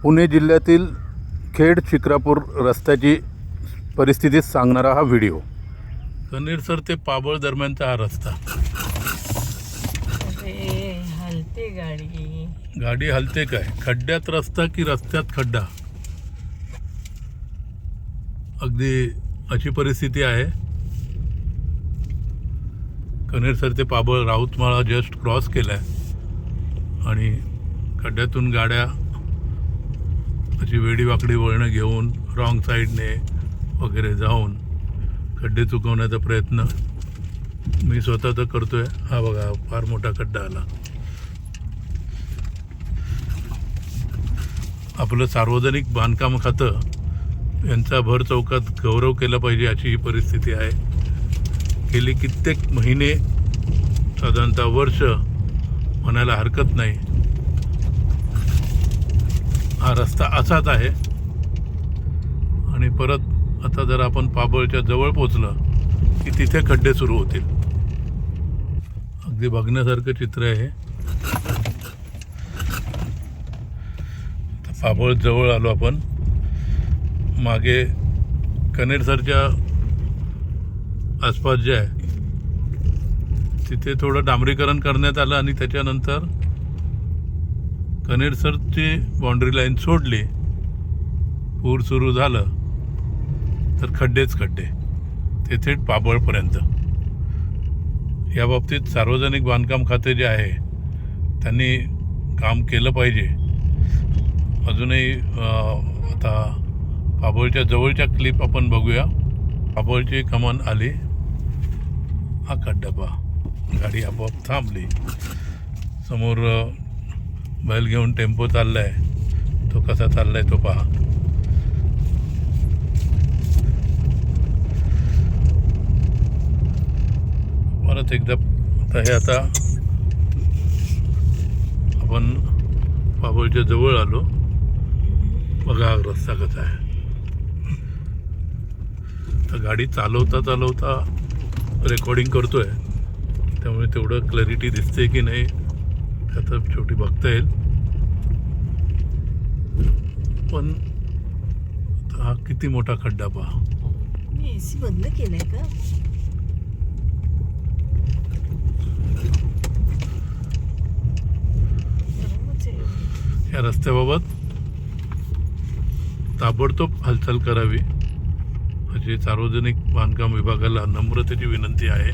पुणे जिल्ह्यातील खेड शिक्रापूर रस्त्याची परिस्थिती सांगणारा हा व्हिडिओ। कनेरसर ते पाबळ दरम्यानचा हा रस्ता। अरे हलते गाडी हलते काय? खड्ड्यात रस्ता की रस्त्यात खड्डा? अगदी अशी परिस्थिती आहे। कनेरसर ते पाबळ राऊतमाळा जस्ट क्रॉस केलाय आणि खड्ड्यातून गाड्या अशी वेडीवाकडी वळणं घेऊन रॉंग साईडने वगैरे जाऊन खड्डे चुकवण्याचा प्रयत्न मी स्वतः तर करतोय। हा बघा, फार मोठा खड्डा आला। आपलं सार्वजनिक बांधकाम खातं यांचा भर चौकात गौरव केला पाहिजे अशी ही परिस्थिती आहे। गेली कित्येक महिने, साधारणतः वर्ष म्हणायला हरकत नाही, हा रस्ता असाच आहे। आणि परत आता जर आपण पाबळच्या जवळ पोचलं की तिथे खड्डे सुरू होतील। अगदी बघण्यासारखं चित्र आहे। पाबळ जवळ आलो आपण। मागे कनेरसरच्या आसपास जे आहे तिथे थोडं डांबरीकरण करण्यात आलं आणि त्याच्यानंतर कनेरसरची बाउंड्री लाईन सोडली, पूर सुरू झालं तर खड्डेच खड्डे, ते थेट पाबळपर्यंत। या बाबतीत सार्वजनिक बांधकाम खाते जे आहे त्यांनी काम केलं पाहिजे। अजूनही आता पाबळच्या जवळच्या क्लिप आपण बघूया। पाबळची कमान आली, हा खड्डा पहा, गाडी आपोआप थांबली। समोर बैल घेऊन टेम्पो चाललाय, तो कसा चाललाय तो पहा। परत एकदा आता आपण पाबळच्या जवळ आलो। बघा रस्ता कसा आहे। तर गाडी चालवता चालवता रेकॉर्डिंग करतोय, त्यामुळे तेवढं क्लॅरिटी दिसते की नाही आता छोटी बघता येईल। पण हा किती मोठा खड्डा पहा। मी एसी बंद केलाय का? या रस्त्याबाबत ताबडतोब हालचाल करावी अशी सार्वजनिक बांधकाम विभागाला नम्रतेची विनंती आहे।